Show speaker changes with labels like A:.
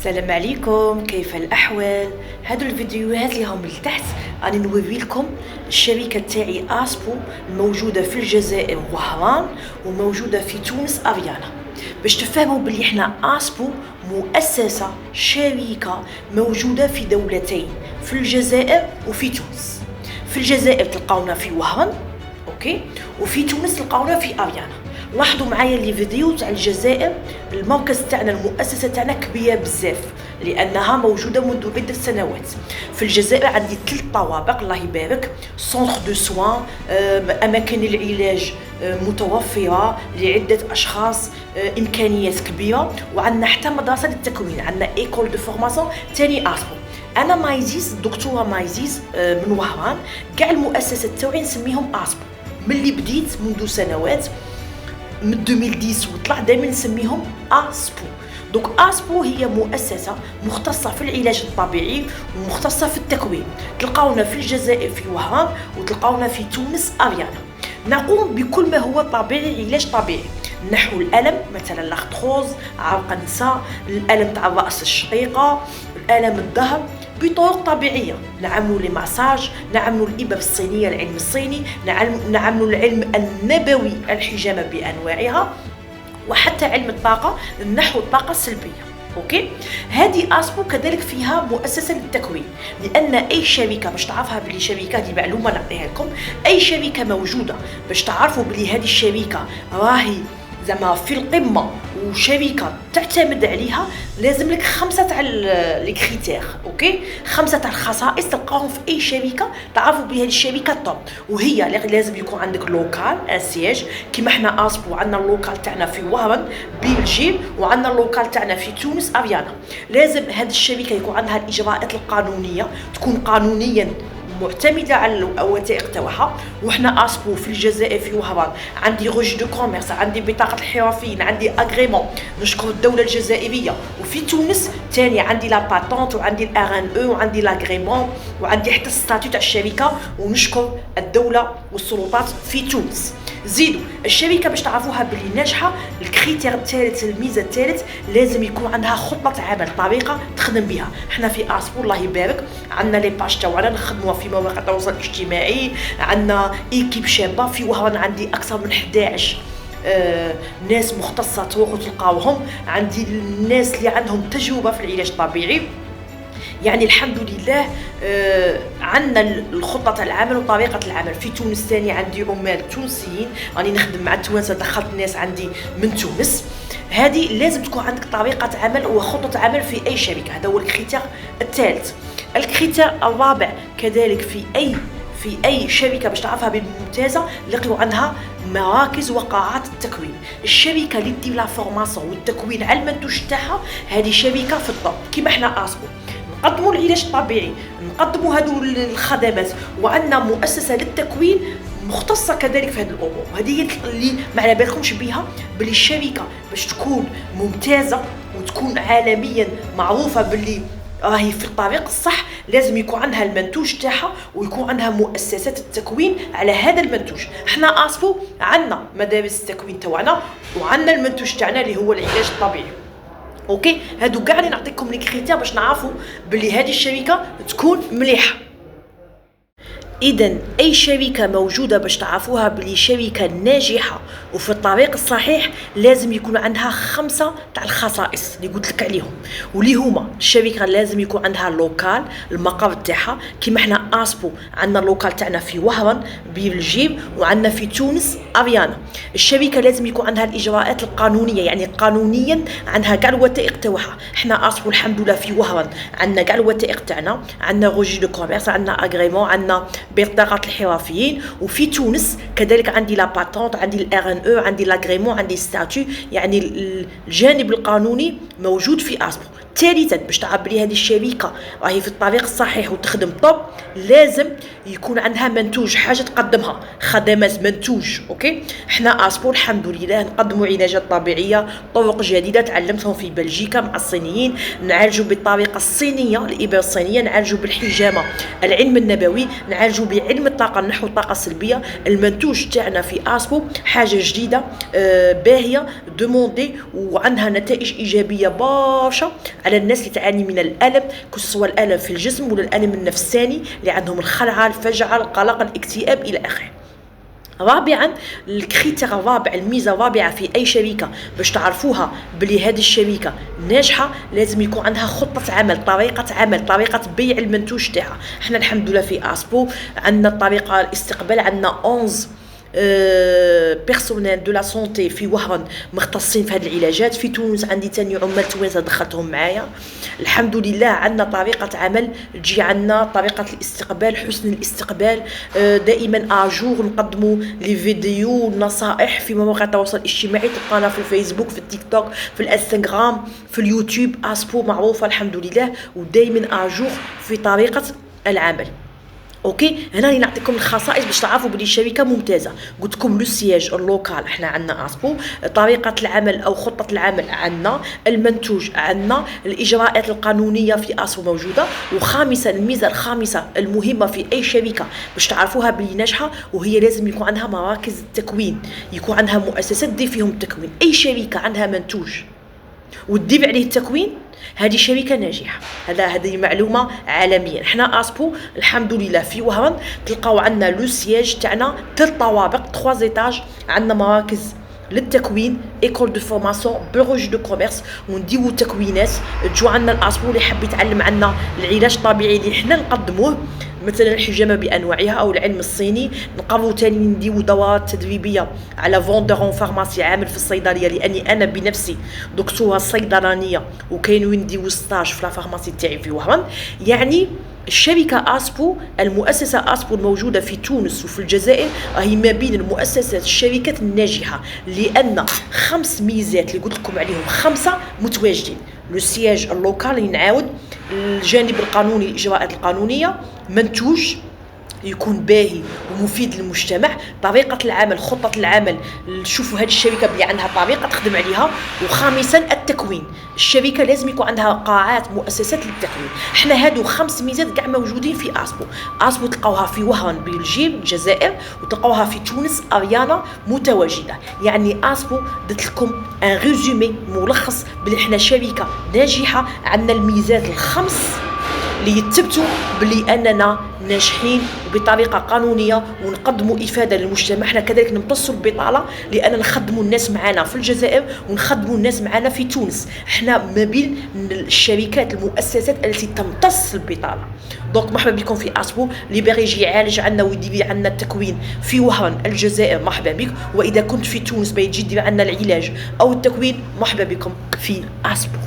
A: السلام عليكم، كيف الأحوال؟ هادو الفيديوهات اللي هم لتحت راني نوري لكم الشركة تاعي اسبو الموجودة في الجزائر وهران وموجودة في تونس افيانا، باش تفهموا بلي احنا اسبو مؤسسة شركة موجودة في دولتين، في الجزائر وفي تونس. في الجزائر تلقاونا في وهران، اوكي، وفي تونس تلقاونا في افيانا. لاحظوا معايا اللي فيديو تاع الجزائر، المركز تاعنا المؤسسه تاعنا كبيره بزاف لانها موجوده منذ عده سنوات. في الجزائر عندي 3 طوابق الله يبارك، سونتر دو سوان، اماكن العلاج متوفره لعده اشخاص، امكانيات كبيره، وعندنا حتى مدرسه للتكوين، عندنا ايكول دو فورماسيون تاني اسبو. انا مايزيز الدكتوره مايزيز من وهران، كاع المؤسسات تاعي نسميهم اسبو. ملي بديت منذ سنوات من 2010 وطلع دائما نسميهم اسبو. دوك اسبو هي مؤسسه مختصه في العلاج الطبيعي ومختصه في التكوين. تلقاونا في الجزائر في وهران وتلقاونا في تونس افيانا. نقوم بكل ما هو طبيعي، علاج طبيعي، نحو الالم مثلا لاختروز، عرق النساء، الالم تاع الراس الشقيقه، الالم الظهر، بطرق طبيعيه. نعملوا لي ماساج، نعملوا الابر الصينيه، العلم الصيني، نعملوا العلم النبوي، الحجامه بانواعها، وحتى علم الطاقه نحو الطاقه السلبيه. اوكي، هذه اسبو كذلك فيها مؤسسه للتكوين، لان اي شركه باش تعرفها بلي شركه، دي معلومه نعطيها لكم، اي شركه موجوده باش تعرفوا بلي هذه الشركه راهي زعما في القمه وشركه تعتمد عليها، لازم لك 5 تاع لي كريتير، اوكي، 5 تاع الخصائص تلقاهم في اي شركه تعرفوا بلي هذه الشركه توب. وهي لازم يكون عندك لوكال اسياج، كيما احنا اسبو عندنا اللوكال تاعنا في وهران بلجيم، وعندنا اللوكال تاعنا في تونس افيانا. لازم هذه الشركه يكون عندها الاجراءات القانونيه، تكون قانونيا معتمده على الوثائق تاعها. وحنا اسبو في الجزائر في وهران عندي روج دو كوميرس، عندي بطاقه الحرفيين، عندي اغريمون، نشكر الدوله الجزائريه. وفي تونس ثاني عندي لا باتونت، وعندي الار ان او، وعندي لاغريمون، وعندي حتى الستاتيو تاع الشركه، ونشكر الدوله والسلطات في تونس. زيدوا الشركه باش تعرفوها بلي ناجحه، الكريتير الثالث، الميزه الثالث، لازم يكون عندها خطه عمل، طريقه تخدم بها. احنا في اسبو الله يبارك عندنا لي باج تاعنا نخدموها في مواقع التواصل الاجتماعي، عندنا ايكيب شابه. في وهران عندي اكثر من 11 ناس مختصه تروحوا تلقاوهم، عندي الناس اللي عندهم تجربه في العلاج الطبيعي. يعني الحمد لله عندنا الخطه تاع العمل وطريقه العمل. في تونس ثاني عندي عمال تونسيين، راني نخدم مع التوانسه، دخلت ناس عندي من تونس. هذه لازم تكون عندك طريقه عمل وخطه عمل في اي شركه، هذا هو الكريتير الثالث. الكريتير الرابع كذلك في اي شركه باش تعرفها بالممتازه، لقيوا عندها مراكز وقاعات التكوين. الشركه اللي دير لا فورماسيون والتكوين على المنتوج تاعها، هذه شركه في الطب. كيما احنا اسبو نقدموا العلاج الطبيعي، نقدموا هذو الخدمات، وعندنا مؤسسه للتكوين مختصه كذلك في هذه الامور. وهذه اللي ما على بالكمش بها، بلي الشركه باش تكون ممتازه وتكون عالميا معروفه بلي راهي في الطريق الصح، لازم يكون عندها المنتوج تاعها ويكون عندها مؤسسات التكوين على هذا المنتوج. احنا اسبو عندنا مدارس التكوين تاعنا، وعندنا المنتوج تاعنا اللي هو العلاج الطبيعي. اوكي، هادو كاع اللي نعطيكم لي كريتير باش نعرفوا بلي هذه الشركه تكون مليحه. إذن أي شركة موجودة باش تعرفوها بلي شركة ناجحة وفي الطريق الصحيح، لازم يكون عندها 5 تاع الخصائص اللي قلت لك عليهم، واللي هما الشركة لازم يكون عندها لوكال، المقر تاعها، كيما احنا اسبو عندنا اللوكال تاعنا في وهران بلجيم، وعندنا في تونس افيانا. الشركة لازم يكون عندها الإجراءات القانونية، يعني قانونيا عندها كاع الوثائق تاعها. احنا اسبو الحمد لله في وهران عندنا كاع الوثائق تاعنا، عندنا روجي دو كوميرس، عندنا اغريمون، عندنا بطاقة الحرفيين. وفي تونس كذلك عندي لا باتونت، عندي الار ان او، عندي لاغريمون، عندي ستاتيو، يعني الجانب القانوني موجود في اسبو. ثالثا باش تعرف بلي هذه الشركه راهي في الطريق الصحيح وتخدم طب، لازم يكون عندها منتوج، حاجه تقدمها، خدمات منتوج. اوكي، احنا اسبو الحمد لله نقدموا علاجات طبيعيه، طرق جديده تعلمتهم في بلجيكا مع الصينيين، نعالجوا بالطريقه الصينيه، الابر الصينيه، نعالجوا بالحجامه، العلم النبوي، نعالجوا بعلم الطاقه نحو الطاقه السلبيه. المنتوج تاعنا في اسبو حاجه جديده باهيه دوموندي، وعندها نتائج ايجابيه برشا على الناس اللي تعاني من الالم، سواء الالم في الجسم ولا الالم النفساني، اللي عندهم الخلعه، الفجعه، القلق، الاكتئاب الى اخره. رابعا الكريتير الرابع، الميزه الرابعه في اي شركه باش تعرفوها بلي هذه الشركه ناجحه، لازم يكون عندها خطه عمل، طريقه بيع المنتوج تاعها. احنا الحمد لله في اسبو عندنا الطريقه الاستقبال، عندنا 11 بيرسونيل دو لا سونتي في وهران مختصين في هذه العلاجات. في تونس عندي تاني عمال توانسه دخلتهم معايا الحمد لله. عندنا طريقه عمل تجي، عندنا طريقه الاستقبال، حسن الاستقبال، دائما اجور، نقدموا لي فيديو نصائح في مواقع التواصل الاجتماعي، تلقانا في الفيسبوك، في التيك توك، في الانستغرام، في اليوتيوب. اسبو معروفه الحمد لله، ودائما اجور في طريقه العمل. اوكي، هنا راني نعطيكم الخصائص باش تعرفوا بلي الشركه ممتازه. قلت لكم لو سياج اللوكال احنا عندنا اسبو، طريقه العمل او خطه العمل عندنا، المنتوج عندنا، الاجراءات القانونيه في اسبو موجوده. وخامسا الميزه الخامسه المهمه في اي شركه باش تعرفوها بلي ناجحه، وهي لازم يكون عندها مراكز التكوين، يكون عندها مؤسسات دير فيهم التكوين. اي شركه عندها منتوج وتدير عليه التكوين، هذه شركه ناجحه. هذه معلومه عالميا. احنا اسبو الحمد لله في وهران تلقاو عندنا لو سياج تاعنا 3 طوابق 3 ايطاج، عندنا مراكز للتكوين، ايكول دو فورماسيون، بروج دو كوميرس، ونديروا تكوينات. تجوا عندنا الاسبو اللي حاب يتعلم عندنا العلاج الطبيعي اللي حنا نقدموه، مثلا الحجامه بانواعها او العلم الصيني. نقرروا تاني نديروا دورات تدريبيه على فوندور فارماسي، عامل في الصيدليه، لاني انا بنفسي دكتوره صيدلانيه وكاين وين نديروا ستاج في لا فارماسي تاعي في وهران. يعني الشركه اسبو، المؤسسه اسبو الموجوده في تونس وفي الجزائر، راهي ما بين المؤسسات الشركات الناجحه، لان 5 ميزات اللي قلت لكم عليهم 5 متواجدين. لو سياج اللوكال، نعاود، الجانب القانوني، الاجراءات القانونيه، منتوج يكون باهي ومفيد للمجتمع، طريقه العمل، خطه العمل، شوفوا هذه الشركه بلي عندها طريقه تخدم عليها. وخامسا التكوين، الشركه لازم يكون عندها قاعات، مؤسسات للتكوين. احنا هادو 5 ميزات كاع موجودين في اسبو. اسبو تلقاوها في وهران بلجيك الجزائر، وتلقاوها في تونس اريانا متواجده. يعني اسبو درت لكم ان ريزومي ملخص بلي احنا شركه ناجحه، عندنا الميزات الخمس اللي يثبتوا بلي اننا ناجحين بطريقه قانونيه ونقدموا افاده للمجتمع. احنا كذلك نمتصوا البطاله، لان نخدموا الناس معنا في الجزائر ونخدموا الناس معنا في تونس. احنا ما بين الشركات، المؤسسات التي تمتص البطاله. دونك مرحبا بكم في اسبو. اللي باغي يجي يعالج عندنا ويدير عندنا التكوين في وهران الجزائر مرحبا بك، واذا كنت في تونس باغي تجي دير عندنا العلاج او التكوين مرحبا بكم في اسبو.